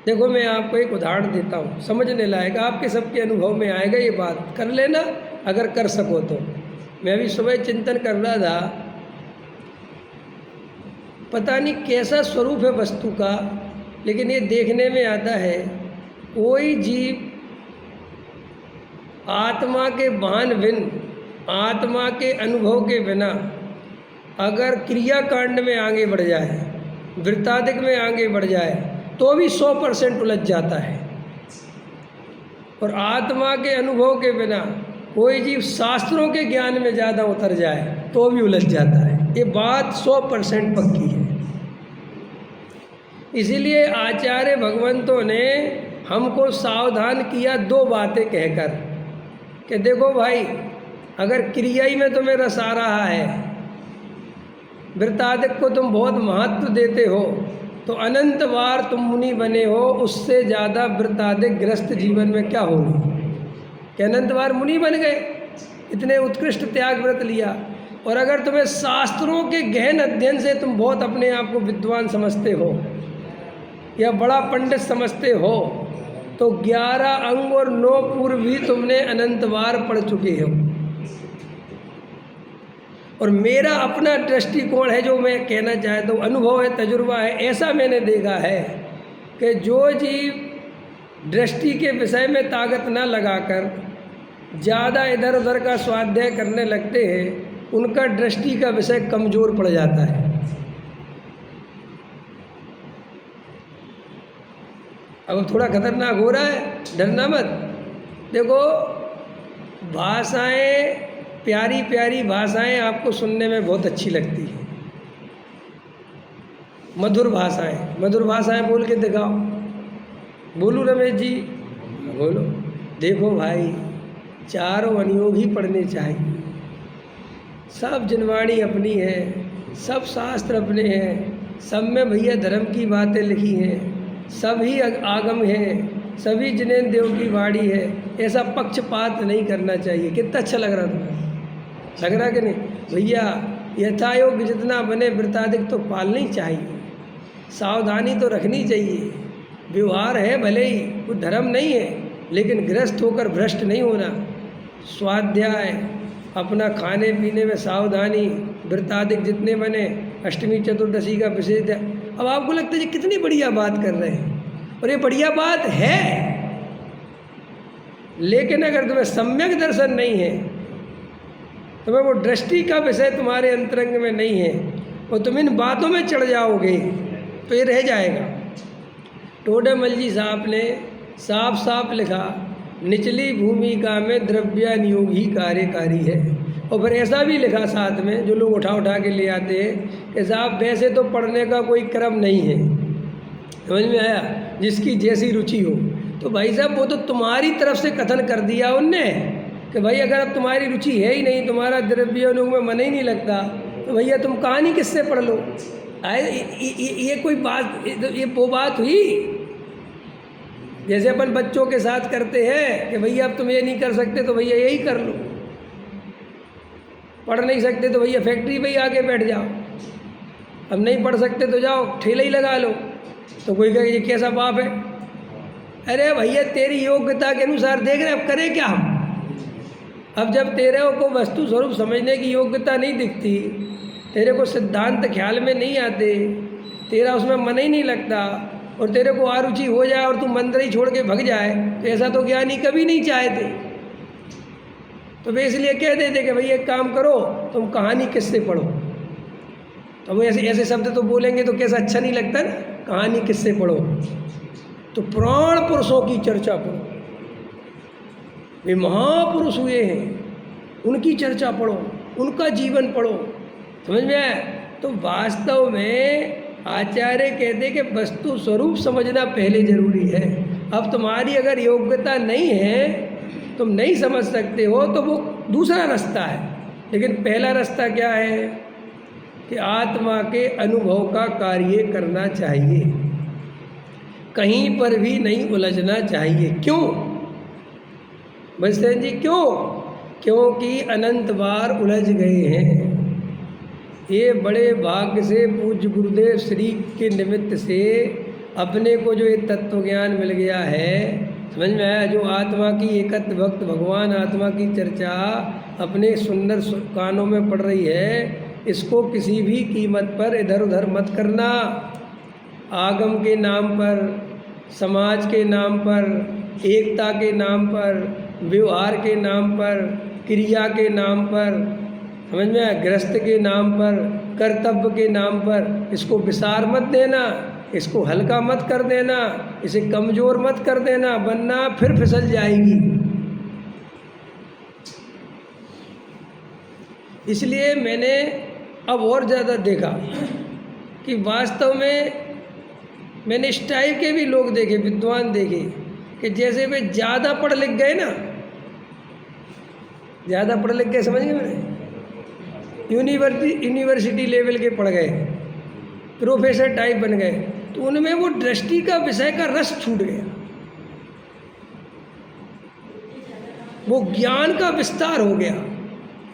देखो मैं आपको एक उदाहरण देता हूँ, समझने लायक, आपके सबके अनुभव में आएगा ये बात, कर लेना अगर कर सको तो। मैं भी सुबह चिंतन कर रहा था, पता नहीं कैसा स्वरूप है वस्तु का, लेकिन ये देखने में आता है कोई जीव आत्मा के भान बिन, आत्मा के अनुभव के बिना अगर क्रियाकांड में आगे बढ़ जाए, वृत्ताधिक में आगे बढ़ जाए, तो भी 100% उलझ जाता है। और आत्मा के अनुभव के बिना कोई जीव शास्त्रों के ज्ञान में ज़्यादा उतर जाए तो भी उलझ जाता है। ये बात 100% पक्की है। इसीलिए आचार्य भगवंतों ने हमको सावधान किया 2 बातें कहकर कि देखो भाई, अगर क्रिया ही में तुम्हें रस आ रहा है, वृत्ताधिक को तुम बहुत महत्व देते हो, तो अनंत बार तुम मुनि बने हो, उससे ज़्यादा वृत्ताधिक ग्रस्त जीवन में क्या होगी कि अनंत बार मुनि बन गए, इतने उत्कृष्ट त्याग व्रत लिया। और अगर तुम्हें शास्त्रों के गहन अध्ययन से तुम बहुत अपने आप को विद्वान समझते हो या बड़ा पंडित समझते हो, तो 11 अंग और 9 पूर्व भी तुमने अनंत बार पढ़ चुके हो। और मेरा अपना दृष्टिकोण है, जो मैं कहना चाहता हूँ, अनुभव है, तजुर्बा है, ऐसा मैंने देखा है कि जो जीव दृष्टि के विषय में ताकत न लगाकर ज़्यादा इधर उधर का स्वाध्याय करने लगते हैं, उनका दृष्टि का विषय कमज़ोर पड़ जाता है। अब थोड़ा खतरनाक हो रहा है, डरना मत। देखो, भाषाएं, प्यारी प्यारी भाषाएं आपको सुनने में बहुत अच्छी लगती है, मधुर भाषाएं, मधुर भाषाएं बोल के दिखाओ। बोलूं रमेश जी? बोलो। देखो भाई, चारों अनुयोग ही पढ़ने चाहिए। सब जनवाणी अपनी है, सब शास्त्र अपने हैं, सब में भैया धर्म की बातें लिखी हैं, सभी आगम हैं, सभी जिनेन्द्र देव की वाणी है। ऐसा पक्षपात नहीं करना चाहिए। कितना अच्छा लग रहा तुम्हें? लग रहा कि नहीं भैया? यथायोग जितना बने वृत्ताधिक तो पालनी चाहिए, सावधानी तो रखनी चाहिए। व्यवहार है भले ही, वो धर्म नहीं है, लेकिन गृहस्थ होकर भ्रष्ट नहीं होना। स्वाध्याय, अपना खाने पीने में सावधानी, वृत्ताधिक जितने बने, अष्टमी चतुर्दशी का विशेष। अब आपको लगता है जी कितनी बढ़िया बात कर रहे हैं, और ये बढ़िया बात है, लेकिन अगर तुम्हें सम्यक दर्शन नहीं है, तुम्हें वो दृष्टि का विषय तुम्हारे अंतरंग में नहीं है, और तुम इन बातों में चढ़ जाओगे तो ये रह जाएगा। टोडेमल जी साहब ने साफ साफ लिखा, निचली भूमिका में द्रव्यानुयोग ही कार्यकारी है। और फिर ऐसा भी लिखा साथ में, जो लोग उठा उठा के ले आते हैं कि साहब वैसे तो पढ़ने का कोई क्रम नहीं है, समझ में आया, जिसकी जैसी रुचि हो। तो भाई साहब, वो तो तुम्हारी तरफ से कथन कर दिया उनने कि भाई अगर अब तुम्हारी रुचि है ही नहीं, तुम्हारा द्रव्यानुयोग में मन ही नहीं लगता, तो भैया तुम कहानी किससे पढ़ लो। ये कोई बात, ये वो बात हुई जैसे अपन बच्चों के साथ करते हैं कि भैया अब तुम ये नहीं कर सकते तो भैया यही कर लो, पढ़ नहीं सकते तो भैया फैक्ट्री में ही आके बैठ जाओ, अब नहीं पढ़ सकते तो जाओ ठेला ही लगा लो। तो कोई कहे ये कैसा पाप है? अरे भैया, तेरी योग्यता के अनुसार देख रहे, अब करें क्या हम? अब जब तेरे को वस्तु स्वरूप समझने की योग्यता नहीं दिखती, तेरे को सिद्धांत ख्याल में नहीं आते, तेरा उसमें मन ही नहीं लगता, और तेरे को आरुचि हो जाए और तू मंदिर ही छोड़ के भग जाए, तो ऐसा तो ज्ञानी कभी नहीं चाहते। तो वे इसलिए कह देते कि भाई एक काम करो, तुम कहानी किससे पढ़ो। तो वो ऐसे ऐसे शब्द तो बोलेंगे तो कैसा अच्छा नहीं लगता ना, कहानी किससे पढ़ो। तो प्राण पुरुषों की चर्चा पढ़ो, वे महापुरुष हुए हैं, उनकी चर्चा पढ़ो, उनका जीवन पढ़ो, समझ में आया? तो वास्तव में आचार्य कहते कि वस्तु स्वरूप समझना पहले जरूरी है। अब तुम्हारी अगर योग्यता नहीं है, तुम नहीं समझ सकते हो, तो वो दूसरा रास्ता है। लेकिन पहला रास्ता क्या है कि आत्मा के अनुभव का कार्य करना चाहिए, कहीं पर भी नहीं उलझना चाहिए। क्यों बचन जी, क्यों? क्योंकि अनंत बार उलझ गए हैं। ये बड़े भाग्य से पूज्य गुरुदेव श्री के निमित्त से अपने को जो ये तत्व ज्ञान मिल गया है, समझ में आया, जो आत्मा की एकत्व भक्त भगवान आत्मा की चर्चा अपने सुंदर कानों में पड़ रही है, इसको किसी भी कीमत पर इधर उधर मत करना। आगम के नाम पर, समाज के नाम पर, एकता के नाम पर, व्यवहार के नाम पर, क्रिया के नाम पर, समझ में आया, गृहस्थ के नाम पर, कर्तव्य के नाम पर इसको विसार मत देना, इसको हल्का मत कर देना, इसे कमज़ोर मत कर देना, वरना फिर फिसल जाएगी। इसलिए मैंने अब और ज़्यादा देखा कि वास्तव में मैंने इस टाइप के भी लोग देखे, विद्वान देखे, कि जैसे वे ज़्यादा पढ़ लिख गए ना, ज़्यादा पढ़ लिख गए, समझ गए मैंने, यूनिवर्सिटी लेवल के पढ़ गए, प्रोफेसर टाइप बन गए, तो उनमें वो दृष्टि का विषय का रस छूट गया, वो ज्ञान का विस्तार हो गया।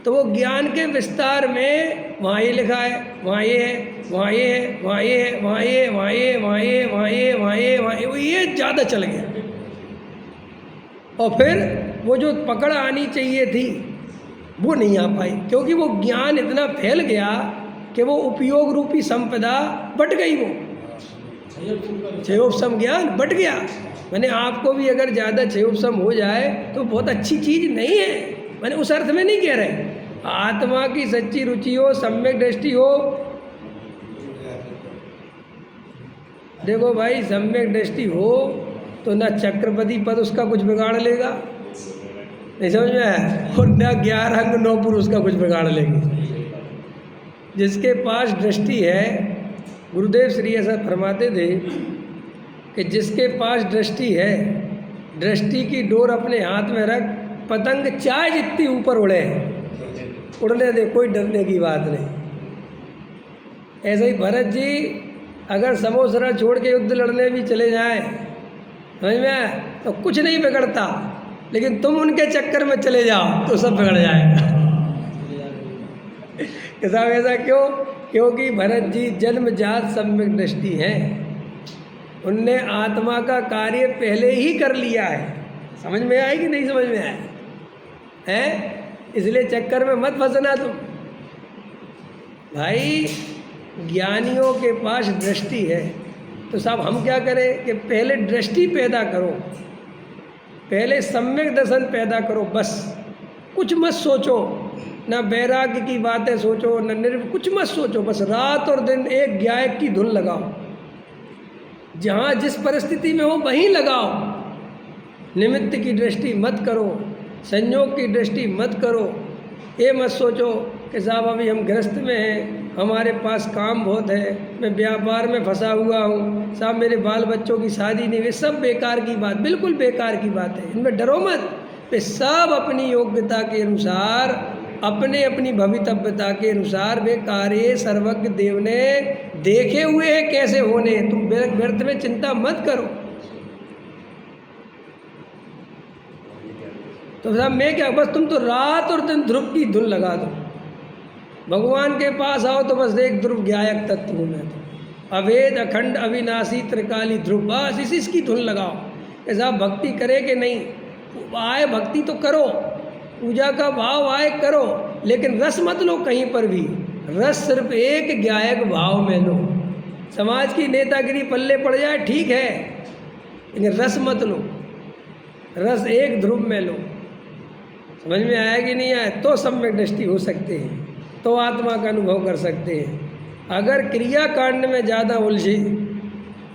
तो वो ज्ञान के विस्तार में वहाँ ये लिखा है, वहाँ ये है, वहाँ ये है, वहाँ ये है, वहाँ ये, वहाँ ये, वहाँ ये, वहाँ ये, वहाँ ये, वहाँ ये, वो ये ज़्यादा चल गया। और फिर वो जो पकड़ आनी चाहिए थी वो नहीं आ पाई, क्योंकि वो ज्ञान इतना फैल गया कि वो उपयोग रूपी संपदा बट गई, वो क्षयोपशम ज्ञान बट गया। मैंने आपको भी अगर ज़्यादा क्षयोपशम हो जाए तो बहुत अच्छी चीज़ नहीं है, मैंने उस अर्थ में नहीं कह रहे। आत्मा की सच्ची रुचि हो, सम्यक दृष्टि हो, देखो भाई, सम्यक दृष्टि हो तो ना चक्रपति पद उसका कुछ बिगाड़ लेगा, नहीं समझ में आया, और ना 11 अंग 9 पुरुष का कुछ बिगाड़ लेंगे। जिसके पास दृष्टि है, गुरुदेव श्री ऐसा फरमाते थे कि जिसके पास दृष्टि है, दृष्टि की डोर अपने हाथ में रख, पतंग चाहे जितनी ऊपर उड़े, उड़ने दे, कोई डरने की बात नहीं। ऐसे ही भरत जी अगर समोसरा छोड़ के युद्ध लड़ने भी चले जाएं, समझ में, तो कुछ नहीं बिगड़ता, लेकिन तुम उनके चक्कर में चले जाओ तो सब बिगड़ जाएगा। साहब ऐसा क्यों? क्योंकि भरत जी जन्मजात सम्यक दृष्टि हैं, उनने आत्मा का कार्य पहले ही कर लिया है। समझ में आए कि नहीं समझ में आए हैं? इसलिए चक्कर में मत फंसना तुम भाई। ज्ञानियों के पास दृष्टि है, तो साहब हम क्या करें कि पहले दृष्टि पैदा करो, पहले सम्यक दर्शन पैदा करो, बस कुछ मत सोचो, ना वैराग्य की बातें सोचो, न कुछ मत सोचो, बस रात और दिन एक गायक की धुन लगाओ, जहाँ जिस परिस्थिति में हो वहीं लगाओ। निमित्त की दृष्टि मत करो, संयोग की दृष्टि मत करो। ये मत सोचो कि साहब अभी हम गृहस्थ में हैं, हमारे पास काम बहुत है, मैं व्यापार में फंसा हुआ हूँ, साहब मेरे बाल बच्चों की शादी नहीं हुई। सब बेकार की बात, बिल्कुल बेकार की बात है, इनमें डरो मत। वे सब अपनी योग्यता के अनुसार, अपने अपनी भवितव्यता के अनुसार वे कार्य सर्वज्ञ देव ने देखे हुए हैं कैसे होने। तुम व्यर्थ में चिंता मत करो। तो साहब मैं क्या, बस तुम तो रात और दिन ध्रुव की धुन लगा दो। भगवान के पास आओ तो बस एक ध्रुव गायक तत्व हूँ मैं, तो अवेद अखंड अविनाशी त्रिकाली ध्रुव, बस इसकी धुन लगाओ। ऐसा भक्ति करे कि नहीं आए, भक्ति तो करो, पूजा का भाव आए करो, लेकिन रस मत लो कहीं पर भी। रस सिर्फ एक गायक भाव में लो। समाज की नेतागिरी पल्ले पड़ जाए ठीक है, लेकिन रस मत लो, रस एक ध्रुव में लो। समझ में आया कि नहीं आया? तो सम्यक दृष्टि हो सकते हैं, तो आत्मा का अनुभव कर सकते हैं। अगर क्रिया कांड में ज़्यादा उलझे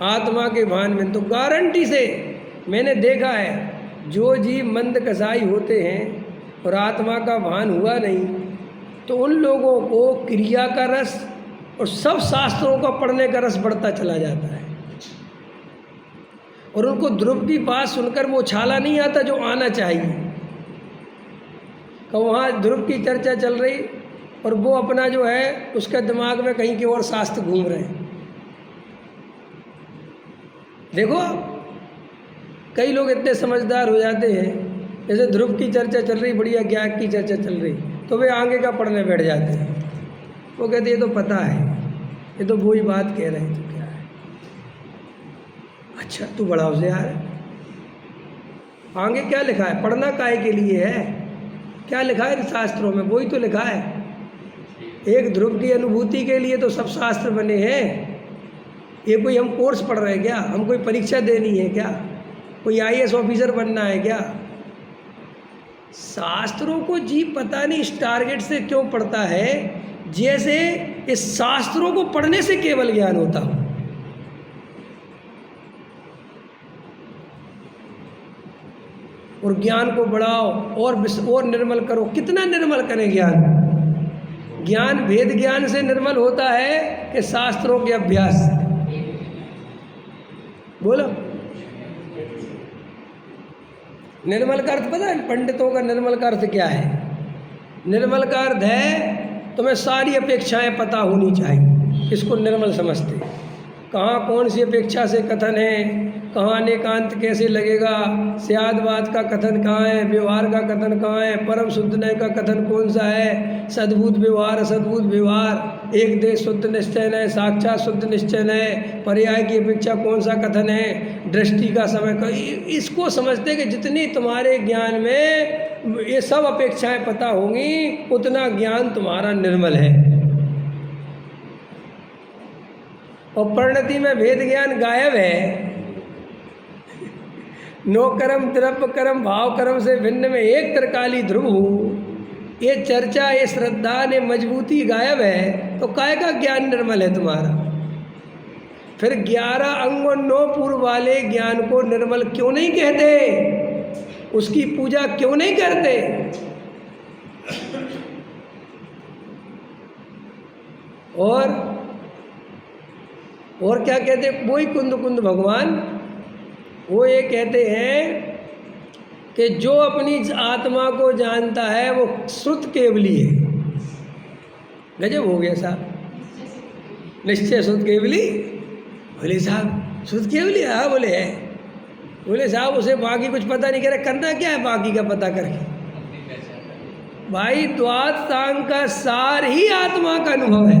आत्मा के भान में, तो गारंटी से मैंने देखा है, जो जीव मंद कसाई होते हैं और आत्मा का भान हुआ नहीं, तो उन लोगों को क्रिया का रस और सब शास्त्रों का पढ़ने का रस बढ़ता चला जाता है, और उनको ध्रुव की बात सुनकर वो छाला नहीं आता जो आना चाहिए। तो वहाँ ध्रुव की चर्चा चल रही और वो अपना जो है उसके दिमाग में कहीं की और शास्त्र घूम रहे हैं। देखो कई लोग इतने समझदार हो जाते हैं, जैसे ध्रुव की चर्चा चल रही, बढ़िया ज्ञान की चर्चा चल रही, तो वे आगे का पढ़ने बैठ जाते हैं। वो कहते ये तो पता है, ये तो वही बात कह रहे हैं, तो क्या है। अच्छा तू बड़ा उसे यार, आगे क्या लिखा है? पढ़ना काहे के लिए है? क्या लिखा है शास्त्रों में? वही तो लिखा है। एक ध्रुव की अनुभूति के लिए तो सब शास्त्र बने हैं। ये कोई हम कोर्स पढ़ रहे हैं क्या? हम कोई परीक्षा देनी है क्या? कोई IAS ऑफिसर बनना है क्या? शास्त्रों को जीव पता नहीं इस टारगेट से क्यों पढ़ता है, जैसे इस शास्त्रों को पढ़ने से केवल ज्ञान होता हो। और ज्ञान को बढ़ाओ और निर्मल करो। कितना निर्मल करें ज्ञान? ज्ञान वेद ज्ञान से निर्मल होता है कि शास्त्रों के अभ्यास से? बोलो। निर्मल का अर्थ पता है पंडितों का? निर्मल का अर्थ क्या है? निर्मल का अर्थ है तुम्हें सारी अपेक्षाएं पता होनी चाहिए। इसको निर्मल समझते। कहाँ कौन सी अपेक्षा से कथन है, कहाँ अनेकांत कैसे लगेगा, स्यादवाद का कथन कहाँ है, व्यवहार का कथन कहाँ है, परम शुद्ध नय का कथन कौन सा है, सद्भूत व्यवहार असद्भूत व्यवहार, एक देश शुद्ध निश्चय नय, साक्षात शुद्ध निश्चय नय, पर्याय की अपेक्षा कौन सा कथन है, दृष्टि का समय का। इसको समझते कि जितनी तुम्हारे ज्ञान में ये सब अपेक्षाएं पता होंगी उतना ज्ञान तुम्हारा निर्मल है। और परिणति में भेद ज्ञान गायब है। नो कर्म द्रव्य कर्म भाव कर्म से भिन्न में एक त्रिकाली ध्रुव हूँ, ये चर्चा ये श्रद्धा ने मजबूती गायब है। तो काय का ज्ञान निर्मल है तुम्हारा? फिर 11 अंग और 9 पूर्व वाले ज्ञान को निर्मल क्यों नहीं कहते? उसकी पूजा क्यों नहीं करते? और क्या कहते? वही कुंद कुंद भगवान वो ये कहते हैं कि जो अपनी आत्मा को जानता है वो श्रुत केवली है। गजब हो गया साहब। निश्चय श्रुत केवली। बोले साहब श्रुत केवली? हाँ बोले है। बोले साहब उसे बाकी कुछ पता नहीं, कह रहा करना क्या है बाकी का पता करके? भाई द्वादशांग का सार ही आत्मा का अनुभव है।